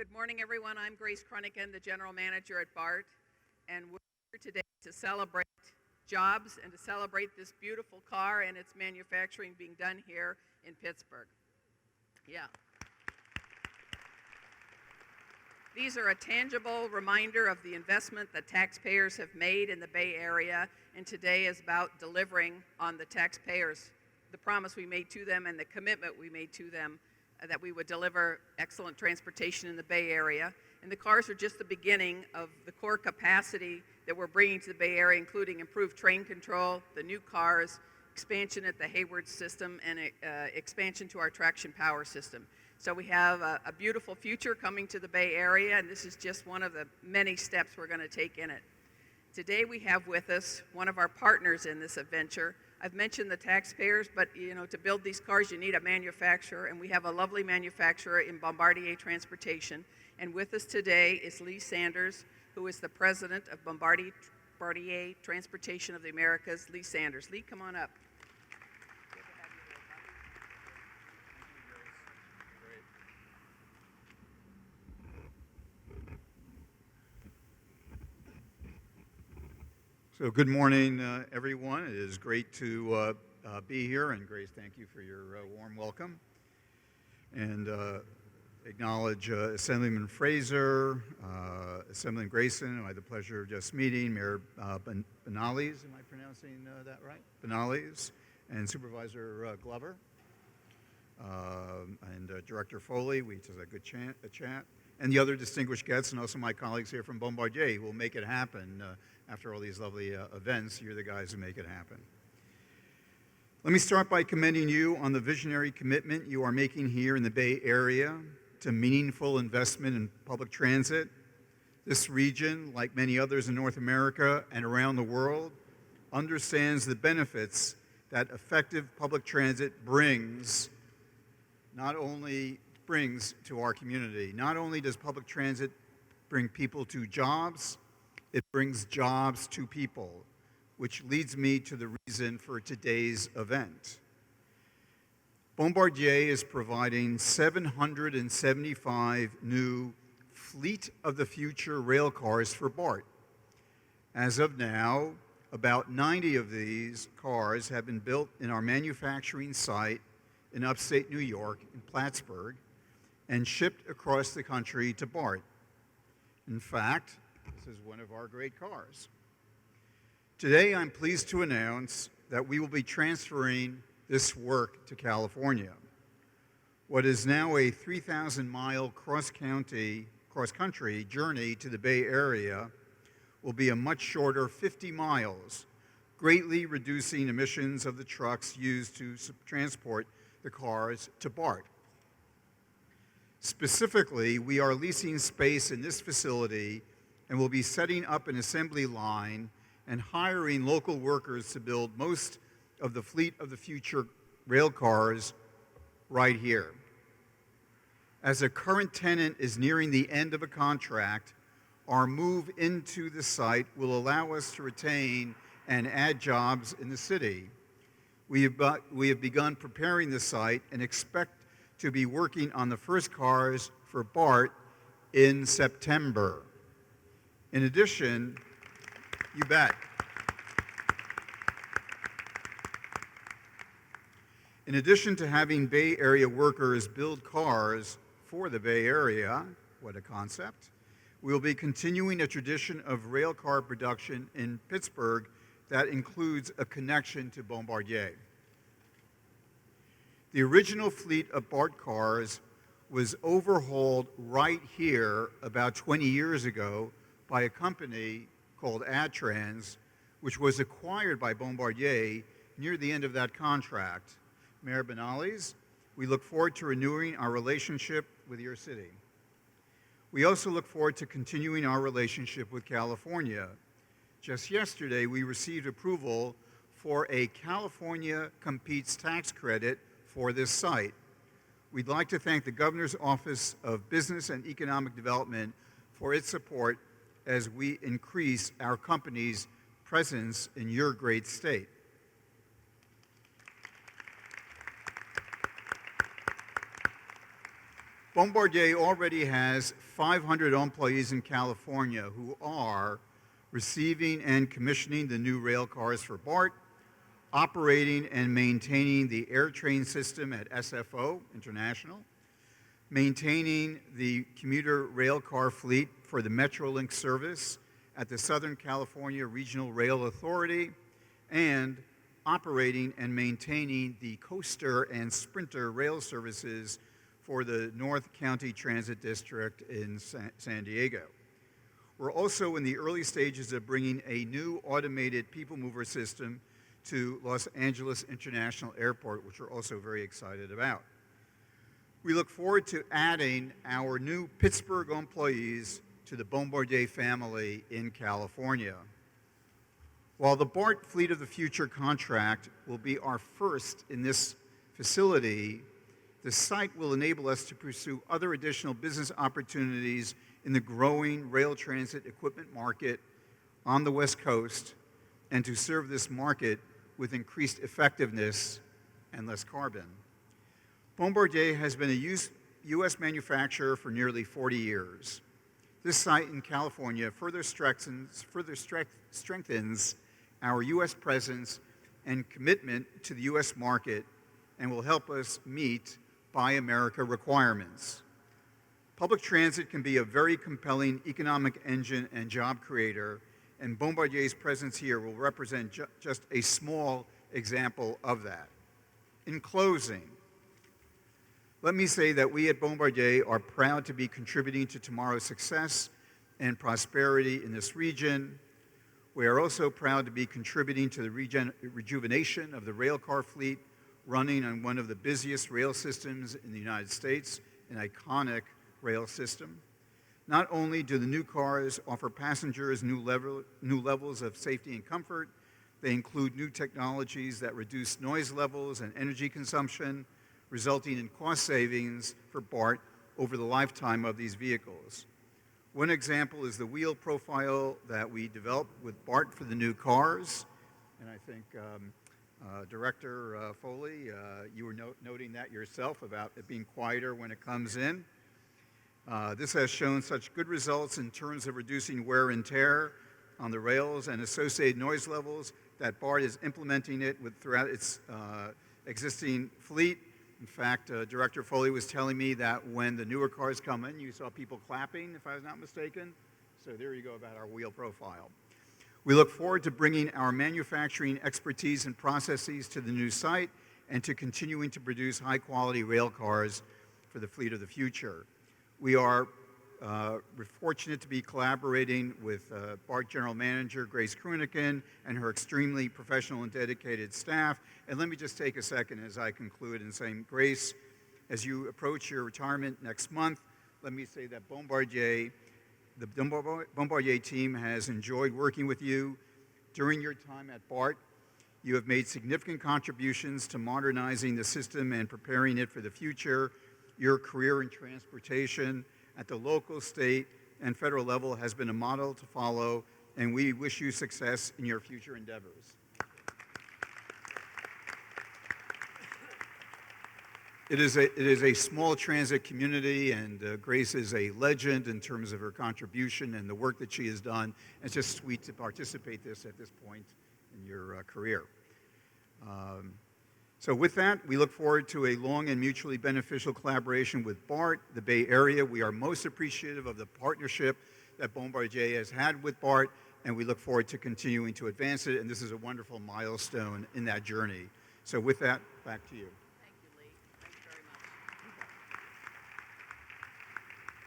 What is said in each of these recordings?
Good morning, everyone. I'm Grace Crunican, the General Manager at BART, and we're here today to celebrate jobs and to celebrate this beautiful car and its manufacturing being done here in Pittsburgh. Yeah. These are a tangible reminder of the investment that taxpayers have made in the Bay Area, and today is about delivering on the taxpayers, the promise we made to them and the commitment we made to them that we would deliver excellent transportation in the Bay Area. And the cars are just the beginning of the core capacity that we're bringing to the Bay Area, including improved train control, the new cars, expansion at the Hayward system, and expansion to our traction power system. So we have a beautiful future coming to the Bay Area, and this is just one of the many steps we're going to take in it. Today we have with us one of our partners in this adventure. I've mentioned the taxpayers, but to build these cars you need a manufacturer, and we have a lovely manufacturer in Bombardier Transportation. And with us today is Lee Sanders, who is the president of Bombardier Transportation of the Americas. Lee Sanders. Lee, come on up. So good morning, everyone. It is great to be here, and Grace, thank you for your warm welcome. And acknowledge Assemblyman Frazier, Assemblyman Grayson, who I had the pleasure of just meeting, Mayor Banales, am I pronouncing that right? Banales, and Supervisor Glover, and Director Foley, we just had a good chat, and the other distinguished guests, and also my colleagues here from Bombardier, who will make it happen. After all these lovely events, you're the guys who make it happen. Let me start by commending you on the visionary commitment you are making here in the Bay Area to meaningful investment in public transit. This region, like many others in North America and around the world, understands the benefits that effective public transit brings to our community. Not only does public transit bring people to jobs, it brings jobs to people, which leads me to the reason for today's event. Bombardier is providing 775 new Fleet of the Future rail cars for BART. As of now, about 90 of these cars have been built in our manufacturing site in upstate New York, in Plattsburgh, and shipped across the country to BART. In fact, this is one of our great cars. Today, I'm pleased to announce that we will be transferring this work to California. What is now a 3,000-mile cross-country journey to the Bay Area will be a much shorter 50 miles, greatly reducing emissions of the trucks used to transport the cars to BART. Specifically, we are leasing space in this facility and will be setting up an assembly line and hiring local workers to build most of the Fleet of the Future rail cars right here. As a current tenant is nearing the end of a contract, our move into the site will allow us to retain and add jobs in the city. We have begun preparing the site and expect to be working on the first cars for BART in September. In addition, you bet. In addition to having Bay Area workers build cars for the Bay Area, what a concept, we will be continuing a tradition of rail car production in Pittsburgh that includes a connection to Bombardier. The original fleet of BART cars was overhauled right here about 20 years ago by a company called Adtrans, which was acquired by Bombardier near the end of that contract. Mayor Banales, we look forward to renewing our relationship with your city. We also look forward to continuing our relationship with California. Just yesterday, we received approval for a California Competes tax credit for this site. We'd like to thank the Governor's Office of Business and Economic Development for its support as we increase our company's presence in your great state. Bombardier already has 500 employees in California who are receiving and commissioning the new rail cars for BART, operating and maintaining the air train system at SFO International, maintaining the commuter rail car fleet for the Metrolink service at the Southern California Regional Rail Authority, and operating and maintaining the Coaster and Sprinter rail services for the North County Transit District in San Diego. We're also in the early stages of bringing a new automated people mover system to Los Angeles International Airport, which we're also very excited about. We look forward to adding our new Pittsburgh employees to the Bombardier family in California. While the BART Fleet of the Future contract will be our first in this facility, the site will enable us to pursue other additional business opportunities in the growing rail transit equipment market on the West Coast, and to serve this market with increased effectiveness and less carbon. Bombardier has been a U.S. manufacturer for nearly 40 years. This site in California further strengthens our U.S. presence and commitment to the U.S. market, and will help us meet Buy America requirements. Public transit can be a very compelling economic engine and job creator, and Bombardier's presence here will represent just a small example of that. In closing, let me say that we at Bombardier are proud to be contributing to tomorrow's success and prosperity in this region. We are also proud to be contributing to the rejuvenation of the rail car fleet running on one of the busiest rail systems in the United States, an iconic rail system. Not only do the new cars offer passengers new levels of safety and comfort, they include new technologies that reduce noise levels and energy consumption, resulting in cost savings for BART over the lifetime of these vehicles. One example is the wheel profile that we developed with BART for the new cars, and I think Director Foley, you were noting that yourself about it being quieter when it comes in. This has shown such good results in terms of reducing wear and tear on the rails and associated noise levels that BART is implementing it throughout its existing fleet. In fact, Director Foley was telling me that when the newer cars come in, you saw people clapping, if I was not mistaken. So there you go about our wheel profile. We look forward to bringing our manufacturing expertise and processes to the new site and to continuing to produce high-quality rail cars for the fleet of the future. We are fortunate to be collaborating with BART General Manager Grace Crunican and her extremely professional and dedicated staff. And let me just take a second as I conclude in saying, Grace, as you approach your retirement next month, let me say that the Bombardier team has enjoyed working with you during your time at BART. You have made significant contributions to modernizing the system and preparing it for the future. Your career in transportation at the local, state, and federal level has been a model to follow, and we wish you success in your future endeavors. It is a small transit community, and Grace is a legend in terms of her contribution and the work that she has done. It's just sweet to participate at this point in your career. So with that, we look forward to a long and mutually beneficial collaboration with BART, the Bay Area. We are most appreciative of the partnership that Bombardier has had with BART, and we look forward to continuing to advance it, and this is a wonderful milestone in that journey. So with that, back to you. Thank you, Lee. Thanks very much.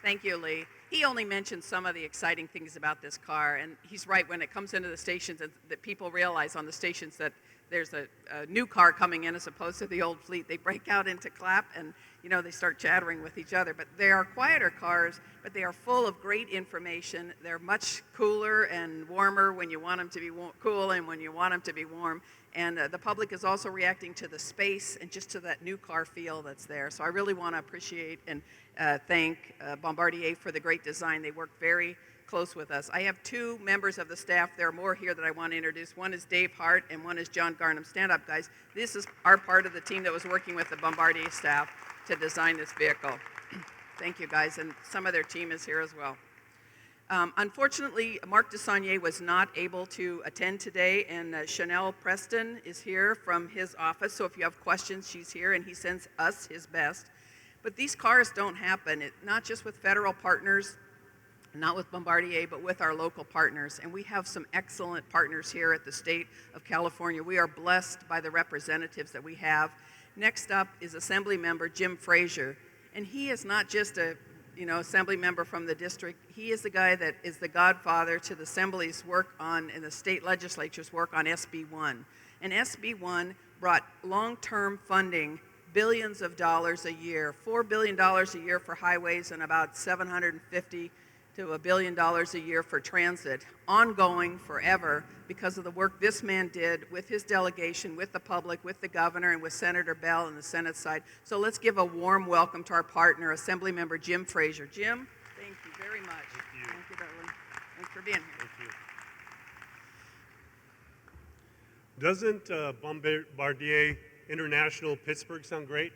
Thank you, Lee. He only mentioned some of the exciting things about this car, and he's right. When it comes into the stations, that people realize on the stations that there's a new car coming in as opposed to the old fleet, they break out into clap and, they start chattering with each other. But they are quieter cars, but they are full of great information. They're much cooler and warmer when you want them to be cool and when you want them to be warm. And the public is also reacting to the space and just to that new car feel that's there. So I really want to appreciate and thank Bombardier for the great design. They work very close with us. I have two members of the staff. There are more here that I want to introduce. One is Dave Hart and one is John Garnham. Stand up, guys. This is our part of the team that was working with the Bombardier staff to design this vehicle. Thank you, guys, and some of their team is here as well. Unfortunately, Mark DeSaulnier was not able to attend today, and Chanel Preston is here from his office, so if you have questions, she's here, and he sends us his best. But these cars don't happen, not just with federal partners, not with Bombardier, but with our local partners. And we have some excellent partners here at the state of California. We are blessed by the representatives that we have. Next up is Assembly Member Jim Frazier. And he is not just a assembly member from the district. He is the guy that is the godfather to the Assembly's work on, and the state legislature's work on SB 1. And SB 1 brought long-term funding, billions of dollars a year, $4 billion a year for highways and about $750 to $1 billion a year for transit, ongoing forever because of the work this man did with his delegation, with the public, with the governor, and with Senator Bell on the Senate side. So let's give a warm welcome to our partner, Assemblymember Jim Frazier. Jim, thank you very much. Thank you. Thank you, darling. Thanks for being here. Thank you. Doesn't Bombardier International Pittsburgh sound great?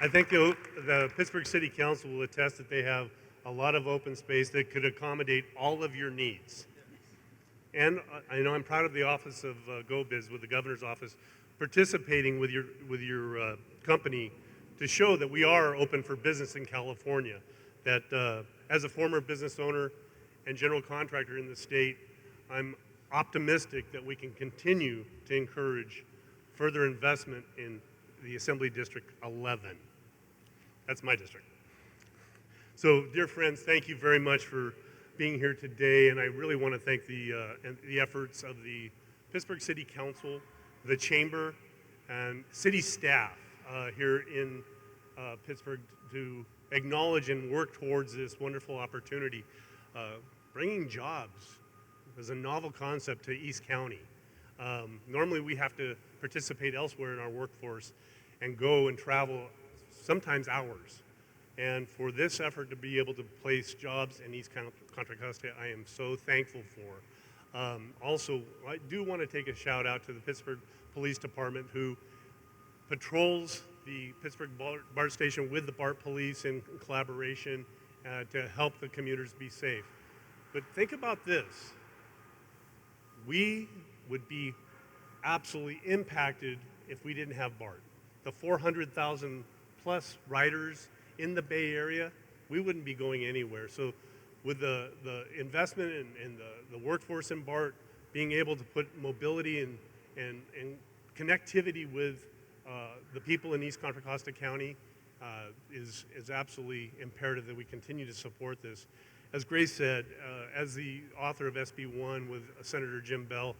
I think the Pittsburgh City Council will attest that they have a lot of open space that could accommodate all of your needs. And I know I'm proud of the office of GoBiz with the governor's office participating with your company to show that we are open for business in California. That as a former business owner and general contractor in the state, I'm optimistic that we can continue to encourage further investment in the Assembly District 11. That's my district. So, dear friends, thank you very much for being here today, and I really want to thank the efforts of the Pittsburgh City Council, the Chamber, and city staff here in Pittsburgh to acknowledge and work towards this wonderful opportunity. Bringing jobs is a novel concept to East County. Normally we have to participate elsewhere in our workforce and go and travel sometimes hours. And for this effort to be able to place jobs in East Contra Costa, I am so thankful for. Also, I do want to take a shout out to the Pittsburgh Police Department, who patrols the Pittsburgh BART station with the BART police in collaboration to help the commuters be safe. But think about this. We would be absolutely impacted if we didn't have BART. The 400,000 plus riders in the Bay Area, we wouldn't be going anywhere. So with the investment and the workforce in BART, being able to put mobility and connectivity with the people in East Contra Costa County is absolutely imperative that we continue to support this. As Grace said, as the author of SB 1 with Senator Jim Bell,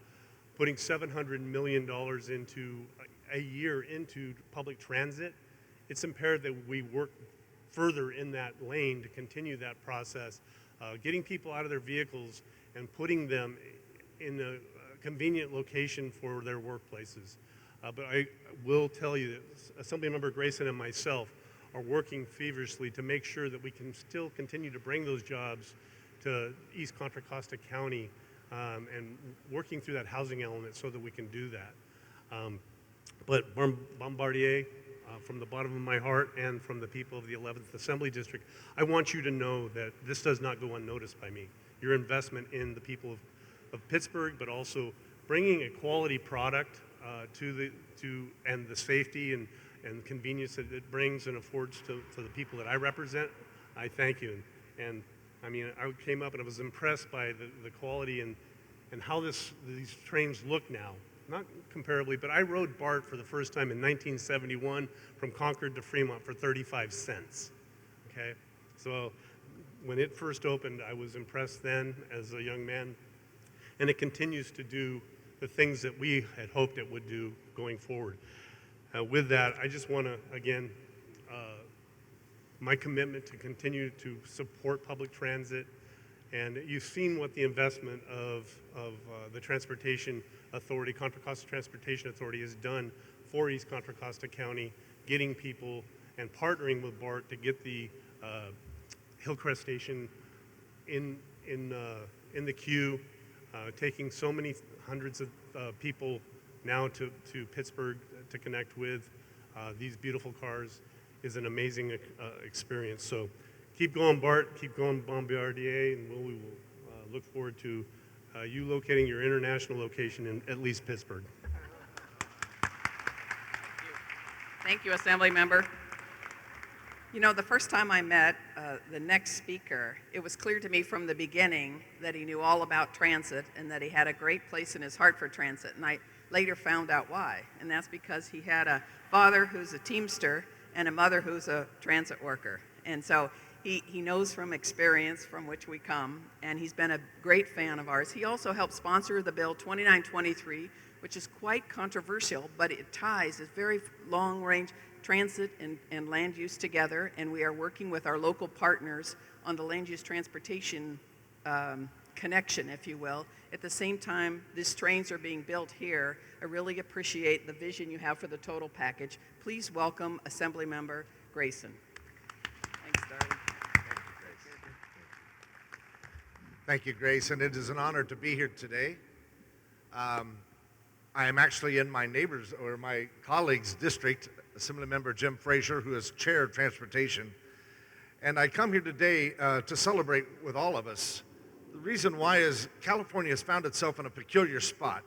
putting $700 million a year into public transit, it's imperative that we work further in that lane to continue that process, getting people out of their vehicles and putting them in a convenient location for their workplaces. But I will tell you that Assemblymember Grayson and myself are working feverishly to make sure that we can still continue to bring those jobs to East Contra Costa County and working through that housing element so that we can do that. But Bombardier, from the bottom of my heart and from the people of the 11th Assembly District, I want you to know that this does not go unnoticed by me. Your investment in the people of Pittsburgh, but also bringing a quality product and the safety and convenience that it brings and affords to the people that I represent, I thank you. And I mean, I came up and I was impressed by the quality and how these trains look now. Not comparably, but I rode BART for the first time in 1971 from Concord to Fremont for 35 cents, okay? So when it first opened, I was impressed then as a young man, and it continues to do the things that we had hoped it would do going forward. With that, I just want to, again, my commitment to continue to support public transit, and you've seen what the investment of the Transportation Authority, Contra Costa Transportation Authority, has done for East Contra Costa County, getting people and partnering with BART to get the Hillcrest Station in the queue, taking so many hundreds of people now to Pittsburgh to connect with. these beautiful cars is an amazing experience. So keep going, BART, keep going, Bombardier, and we will look forward to you locating your international location in at least Pittsburgh. Thank you, Assembly Member. You know, the first time I met the next speaker, it was clear to me from the beginning that he knew all about transit and that he had a great place in his heart for transit. And I later found out why. And that's because he had a father who's a Teamster and a mother who's a transit worker. And so he knows from experience from which we come, and he's been a great fan of ours. He also helped sponsor the bill 2923, which is quite controversial, but it ties this very long-range transit and land use together, and we are working with our local partners on the land use transportation connection, if you will. At the same time, these trains are being built here. I really appreciate the vision you have for the total package. Please welcome Assemblymember Grayson. Thanks, darling. Thank you, Grace, and it is an honor to be here today. I am actually in my neighbor's or my colleague's district, Assemblymember Jim Frazier, who is chair of transportation. And I come here today to celebrate with all of us. The reason why is California has found itself in a peculiar spot.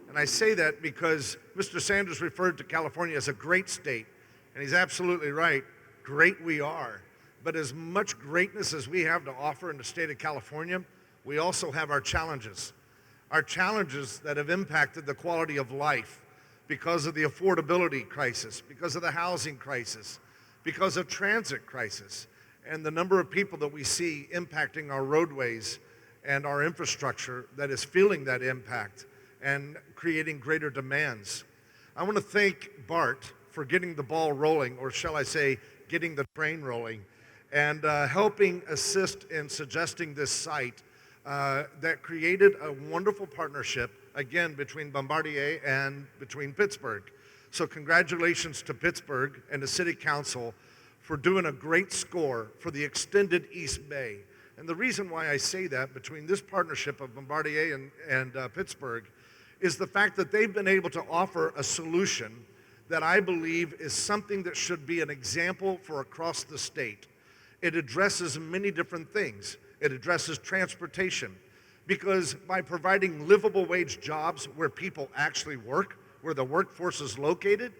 And I say that because Mr. Sanders referred to California as a great state, and he's absolutely right. Great we are. But as much greatness as we have to offer in the state of California, we also have our challenges. Our challenges that have impacted the quality of life because of the affordability crisis, because of the housing crisis, because of transit crisis, and the number of people that we see impacting our roadways and our infrastructure that is feeling that impact and creating greater demands. I want to thank BART for getting the ball rolling, or shall I say, getting the train rolling, and helping assist in suggesting this site that created a wonderful partnership, again, between Bombardier and between Pittsburgh. So congratulations to Pittsburgh and the City Council for doing a great score for the extended East Bay. And the reason why I say that between this partnership of Bombardier and Pittsburgh is the fact that they've been able to offer a solution that I believe is something that should be an example for across the state. It addresses many different things. It addresses transportation, because by providing livable wage jobs where people actually work, where the workforce is located,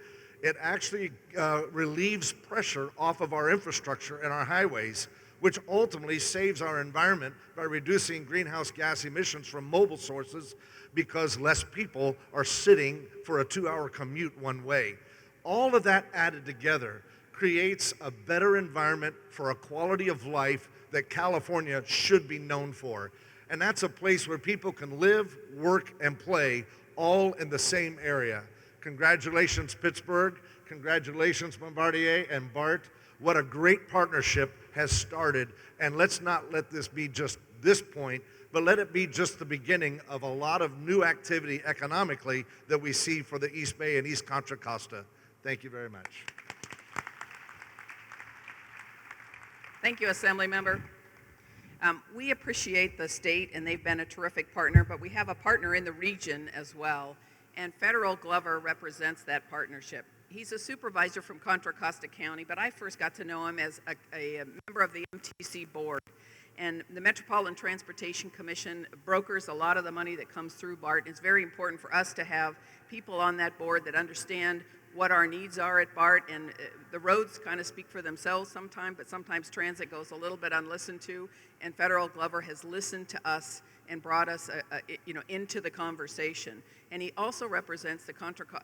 it actually relieves pressure off of our infrastructure and our highways, which ultimately saves our environment by reducing greenhouse gas emissions from mobile sources, because less people are sitting for a 2-hour commute one way. All of that added together creates a better environment for a quality of life that California should be known for. And that's a place where people can live, work, and play all in the same area. Congratulations, Pittsburgh. Congratulations, Bombardier and BART. What a great partnership has started. And let's not let this be just this point, but let it be just the beginning of a lot of new activity economically that we see for the East Bay and East Contra Costa. Thank you very much. Thank you, Assemblymember. We appreciate the state, and they've been a terrific partner, but we have a partner in the region as well, and Federal Glover represents that partnership. He's a supervisor from Contra Costa County, but I first got to know him as a member of the MTC board. And the Metropolitan Transportation Commission brokers a lot of the money that comes through BART. It's very important for us to have people on that board that understand what our needs are at BART, and the roads kind of speak for themselves sometimes, but sometimes transit goes a little bit unlistened to, and Federal Glover has listened to us and brought us into the conversation. And he also represents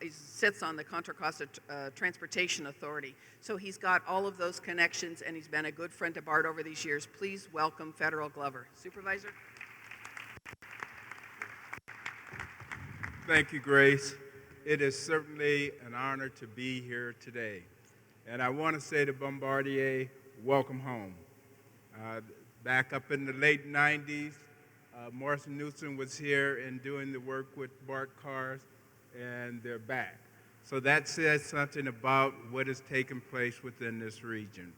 he sits on the Contra Costa Transportation Authority. So he's got all of those connections, and he's been a good friend to BART over these years. Please welcome Federal Glover. Supervisor? Thank you, Grace. It is certainly an honor to be here today. And I want to say to Bombardier, welcome home. Back up in the late 90s, Morris Newsom was here and doing the work with BART cars, and they're back. So that says something about what has taken place within this region.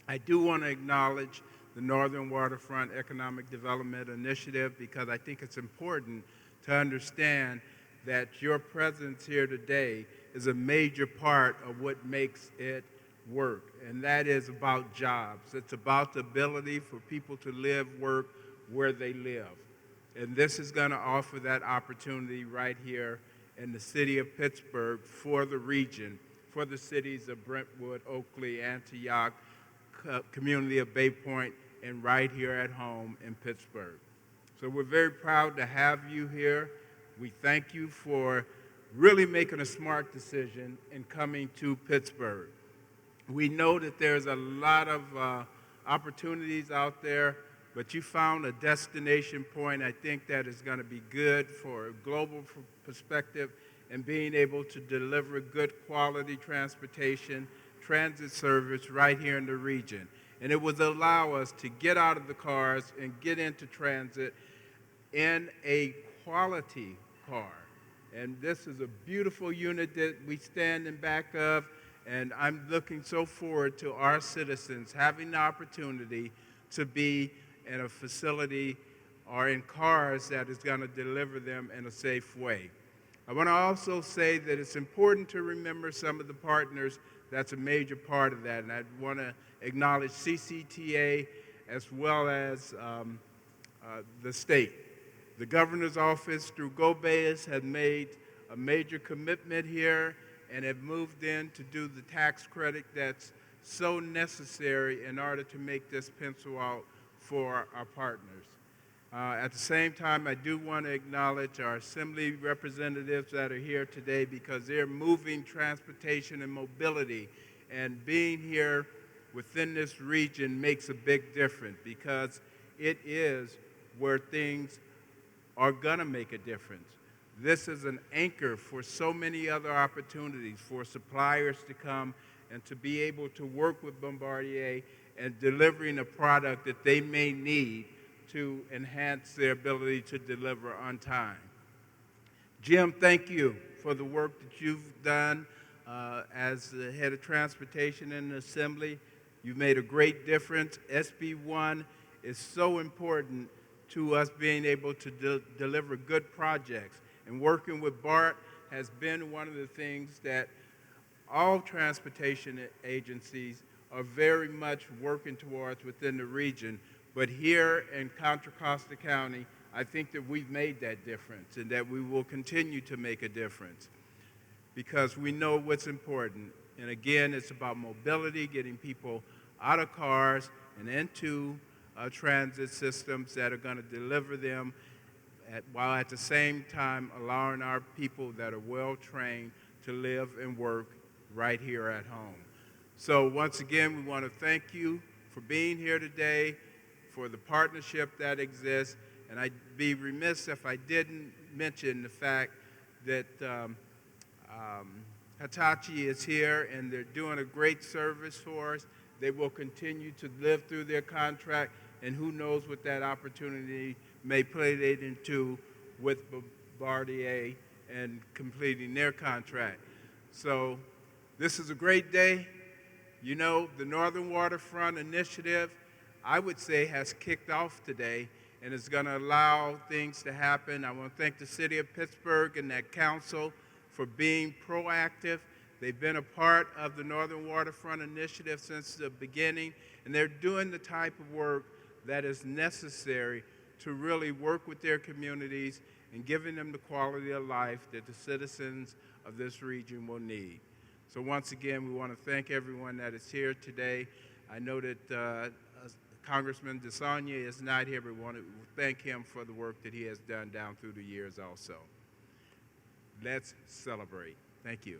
I do want to acknowledge the Northern Waterfront Economic Development Initiative, because I think it's important to understand that your presence here today is a major part of what makes it work, and that is about jobs. It's about the ability for people to live, work where they live. And this is going to offer that opportunity right here in the city of Pittsburgh for the region, for the cities of Brentwood, Oakley, Antioch, community of Bay Point, and right here at home in Pittsburgh. So we're very proud to have you here. We thank you for really making a smart decision in coming to Pittsburgh. We know that there's a lot of opportunities out there, but you found a destination point, I think, that is going to be good for a global perspective and being able to deliver good quality transportation, transit service right here in the region. And it would allow us to get out of the cars and get into transit in a quality car. And this is a beautiful unit that we stand in back of, and I'm looking so forward to our citizens having the opportunity to be in a facility or in cars that is going to deliver them in a safe way. I want to also say that it's important to remember some of the partners that's a major part of that, and I want to acknowledge CCTA as well as the state. The governor's office through GoBayas has made a major commitment here and have moved in to do the tax credit that's so necessary in order to make this pencil out for our partners. At the same time, I do want to acknowledge our assembly representatives that are here today because they're moving transportation and mobility, and being here within this region makes a big difference because it is where things are going to make a difference. This is an anchor for so many other opportunities for suppliers to come and to be able to work with Bombardier and delivering a product that they may need to enhance their ability to deliver on time. Jim, thank you for the work that you've done as the head of transportation in the assembly. You've made a great difference. SB1 is so important to us being able to deliver good projects. And working with BART has been one of the things that all transportation agencies are very much working towards within the region. But here in Contra Costa County, I think that we've made that difference and that we will continue to make a difference because we know what's important. And again, it's about mobility, getting people out of cars and into transit systems that are going to deliver them while at the same time allowing our people that are well-trained to live and work right here at home. So once again, we want to thank you for being here today, for the partnership that exists, and I'd be remiss if I didn't mention the fact that Hitachi is here and they're doing a great service for us. They will continue to live through their contract, and who knows what that opportunity may play it into with Bombardier and completing their contract. So this is a great day. You know, the Northern Waterfront Initiative, I would say, has kicked off today and is going to allow things to happen. I want to thank the city of Pittsburgh and that council for being proactive. They've been a part of the Northern Waterfront Initiative since the beginning, and they're doing the type of work that is necessary to really work with their communities and giving them the quality of life that the citizens of this region will need. So once again, we want to thank everyone that is here today. I know that Congressman DeSaulnier is not here, but we want to thank him for the work that he has done down through the years also. Let's celebrate. Thank you.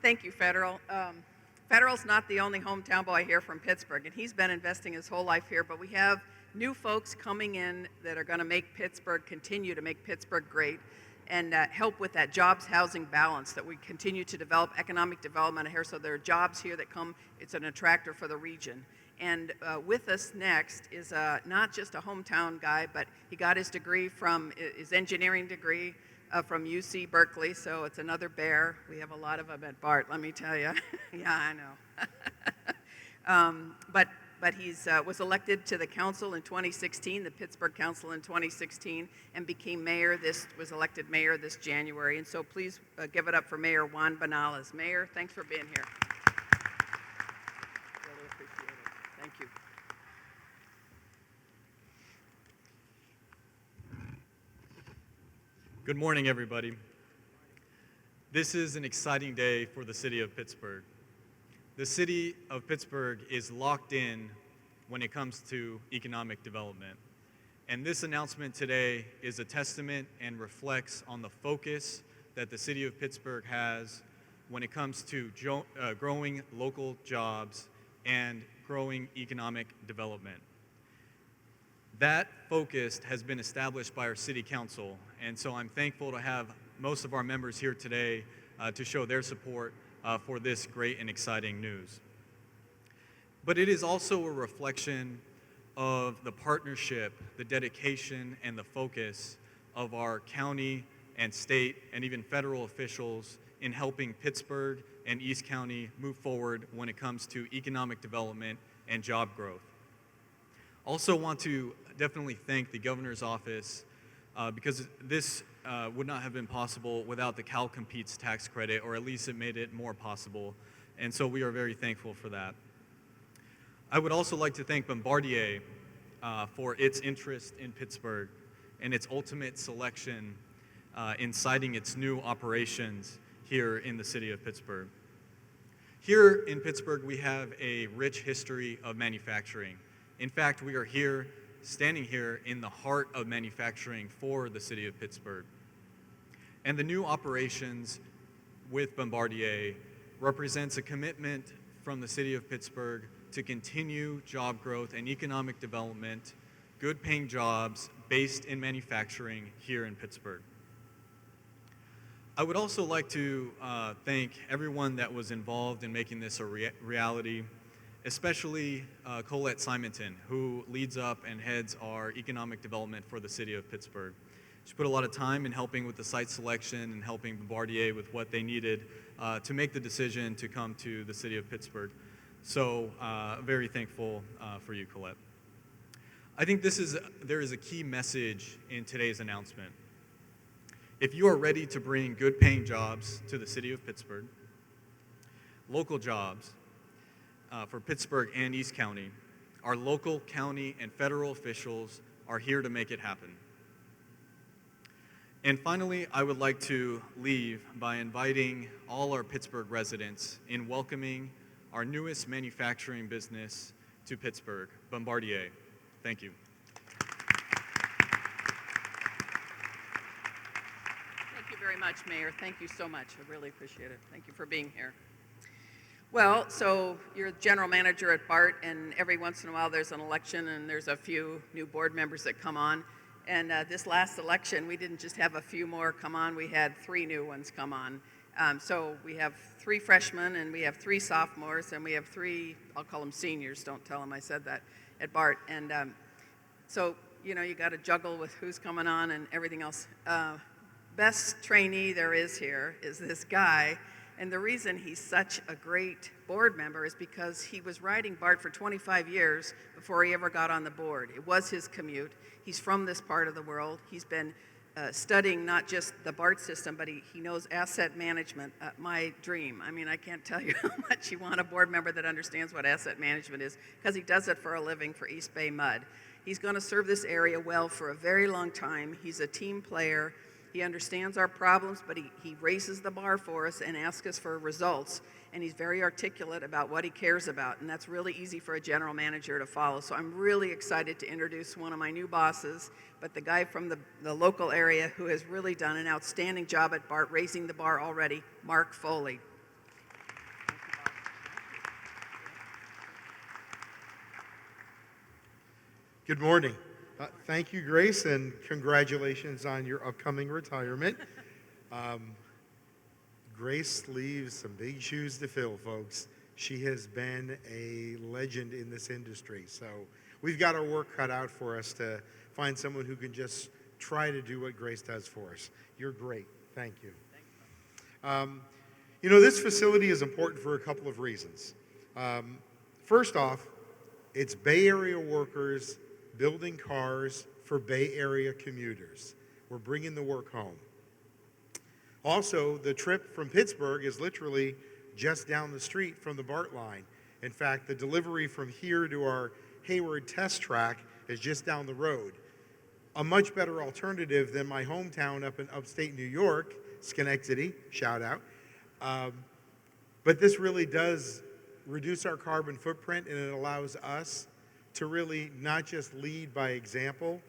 Thank you, Federal. Federal's not the only hometown boy here from Pittsburgh, and he's been investing his whole life here, but we have new folks coming in that are going to make Pittsburgh, continue to make Pittsburgh great, and help with that jobs housing balance that we continue to develop economic development here. So there are jobs here that come, it's an attractor for the region. And with us next is not just a hometown guy, but he got his degree from, his engineering degree from UC Berkeley, so it's another bear. We have a lot of them at BART, let me tell you. Yeah, I know. But but he was elected to the council in 2016, the Pittsburgh Council in 2016, and became mayor. Was elected mayor this January. And so please give it up for Mayor Juan Banales. Mayor, thanks for being here. Really appreciate it. Thank you. Good morning, everybody. This is an exciting day for the city of Pittsburgh. The city of Pittsburgh is locked in when it comes to economic development. And this announcement today is a testament and reflects on the focus that the city of Pittsburgh has when it comes to growing local jobs and growing economic development. That focus has been established by our city council, and so I'm thankful to have most of our members here today to show their support for this great and exciting news. But it is also a reflection of the partnership, the dedication, and the focus of our county and state and even federal officials in helping Pittsburgh and East County move forward when it comes to economic development and job growth. Also want to definitely thank the governor's office because this would not have been possible without the Cal Competes tax credit, or at least it made it more possible. And so we are very thankful for that. I would also like to thank Bombardier for its interest in Pittsburgh and its ultimate selection in citing its new operations here in the city of Pittsburgh. Here in Pittsburgh, we have a rich history of manufacturing. In fact, we are standing here in the heart of manufacturing for the city of Pittsburgh. And the new operations with Bombardier represents a commitment from the city of Pittsburgh to continue job growth and economic development, good paying jobs based in manufacturing here in Pittsburgh. I would also like to thank everyone that was involved in making this a reality, especially Colette Simonton, who leads up and heads our economic development for the city of Pittsburgh. She put a lot of time in helping with the site selection and helping Bombardier with what they needed to make the decision to come to the city of Pittsburgh. So very thankful for you, Colette. I think there is a key message in today's announcement. If you are ready to bring good paying jobs to the city of Pittsburgh, local jobs for Pittsburgh and East County, our local, county, and federal officials are here to make it happen. And finally, I would like to leave by inviting all our Pittsburgh residents in welcoming our newest manufacturing business to Pittsburgh, Bombardier. Thank you. Thank you very much, Mayor. Thank you so much. I really appreciate it. Thank you for being here. Well, so you're the general manager at BART, and every once in a while there's an election and there's a few new board members that come on. And this last election, we didn't just have a few more come on, we had 3 new ones come on. So we have 3 freshmen, and we have 3 sophomores, and we have 3, I'll call them seniors, don't tell them I said that, at BART. And so, you know, you got to juggle with who's coming on and everything else. Best trainee there is here is this guy. And the reason he's such a great board member is because he was riding BART for 25 years before he ever got on the board. It was his commute. He's from this part of the world. He's been studying not just the BART system, but he knows asset management, my dream. I mean, I can't tell you how much you want a board member that understands what asset management is, because he does it for a living for East Bay Mud. He's going to serve this area well for a very long time. He's a team player. He understands our problems, but he raises the bar for us and asks us for results. And he's very articulate about what he cares about, and that's really easy for a general manager to follow. So I'm really excited to introduce one of my new bosses, but the guy from the local area who has really done an outstanding job at BART, raising the bar already, Mark Foley. Good morning. Thank you, Grace, and congratulations on your upcoming retirement. Grace leaves some big shoes to fill, folks. She has been a legend in this industry, so we've got our work cut out for us to find someone who can just try to do what Grace does for us. You're great. Thank you. You know, this facility is important for a couple of reasons. First off, It's Bay Area workers building cars for Bay Area commuters. We're bringing the work home. Also, the trip from Pittsburgh is literally just down the street from the BART line. In fact, the delivery from here to our Hayward test track is just down the road. A much better alternative than my hometown up in upstate New York, Schenectady, shout out. But this really does reduce our carbon footprint, and it allows us to really not just lead by example,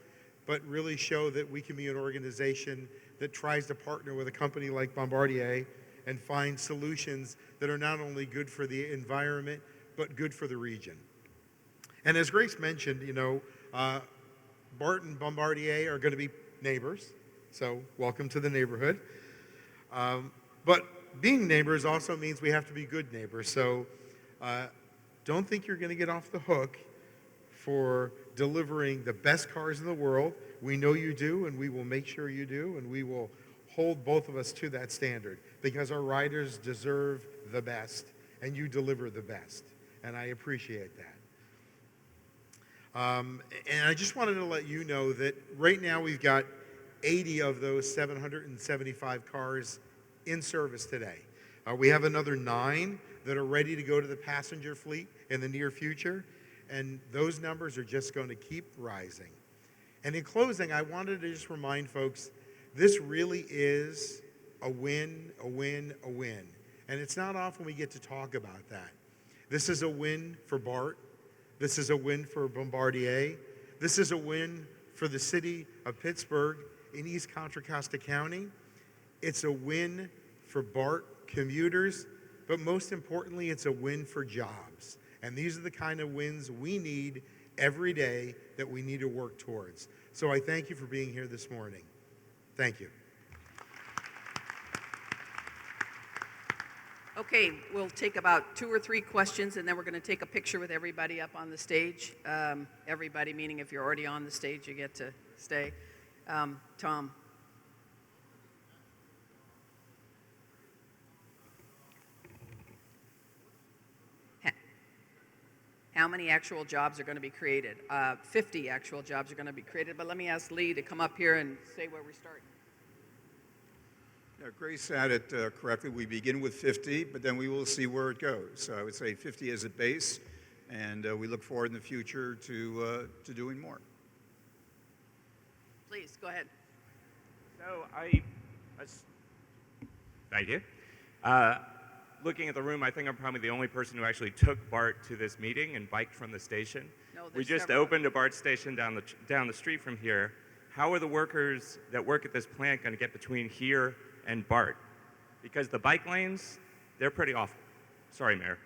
but really show that we can be an organization that tries to partner with a company like Bombardier and find solutions that are not only good for the environment, but good for the region. And as Grace mentioned, BART and Bombardier are going to be neighbors, so welcome to the neighborhood. But being neighbors also means we have to be good neighbors, so don't think you're going to get off the hook for delivering the best cars in the world. We know you do, and we will make sure you do, and we will hold both of us to that standard because our riders deserve the best, and you deliver the best, and I appreciate that. And I just wanted to let you know that right now we've got 80 of those 775 cars in service today. We have another 9 that are ready to go to the passenger fleet in the near future, and those numbers are just going to keep rising. And in closing, I wanted to just remind folks, this really is a win, a win, a win. And it's not often we get to talk about that. This is a win for BART. This is a win for Bombardier. This is a win for the city of Pittsburgh in East Contra Costa County. It's a win for BART commuters, but most importantly, it's a win for jobs. And these are the kind of wins we need every day that we need to work towards. So I thank you for being here this morning. Thank you. Okay, we'll take about 2 or 3 questions, and then we're going to take a picture with everybody up on the stage. Everybody, meaning if you're already on the stage, you get to stay. Tom. How many actual jobs are going to be created? 50 actual jobs are going to be created, but let me ask Lee to come up here and say where we're starting. Yeah, Grace said it correctly. We begin with 50, but then we will see where it goes. So I would say 50 as a base, and we look forward in the future to doing more. Please, go ahead. So thank you. Looking at the room, I think I'm probably the only person who actually took BART to this meeting and biked from the station. No, We just several. opened a BART station down the street from here. How are the workers that work at this plant going to get between here and BART? Because the bike lanes, they're pretty awful. Sorry, Mayor.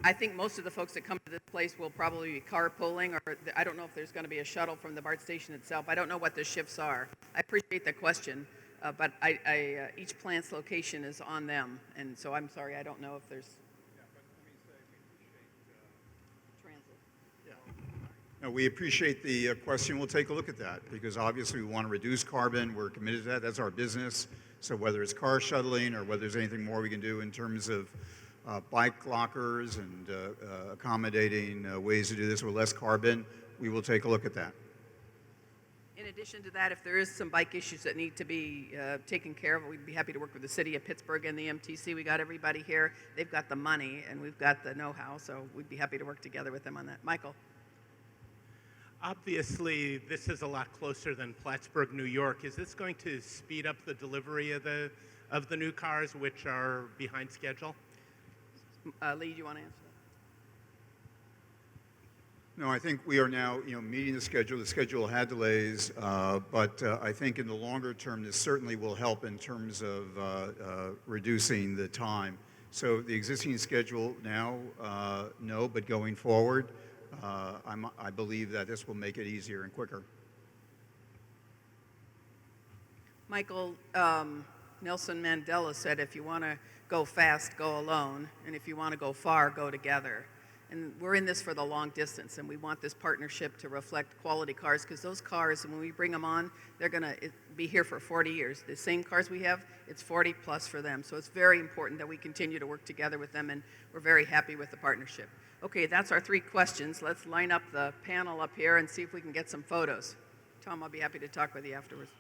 I think most of the folks that come to this place will probably be carpooling, or I don't know if there's going to be a shuttle from the BART station itself. I don't know what the shifts are. I appreciate the question, but each plant's location is on them, and so I'm sorry, I don't know if there's transit. No, we appreciate the question. We'll take a look at that because obviously we want to reduce carbon. We're committed to that. That's our business. So whether it's car shuttling or whether there's anything more we can do in terms of bike lockers and accommodating ways to do this with less carbon, we will take a look at that. In addition to that, if there is some bike issues that need to be taken care of, we'd be happy to work with the city of Pittsburgh and the MTC. We got everybody here. They've got the money, and we've got the know-how, so we'd be happy to work together with them on that. Michael. Obviously, this is a lot closer than Plattsburgh, New York. Is this going to speed up the delivery of the new cars, which are behind schedule? Lee, do you want to answer that? No, I think we are now, meeting the schedule. The schedule had delays, but I think in the longer term, this certainly will help in terms of reducing the time. So the existing schedule now, no, but going forward, I believe that this will make it easier and quicker. Michael, Nelson Mandela said, if you want to go fast, go alone, and if you want to go far, go together. And we're in this for the long distance, and we want this partnership to reflect quality cars, because those cars, when we bring them on, they're going to be here for 40 years. The same cars we have, it's 40 plus for them. So it's very important that we continue to work together with them, and we're very happy with the partnership. Okay, that's our 3 questions. Let's line up the panel up here and see if we can get some photos. Tom, I'll be happy to talk with you afterwards.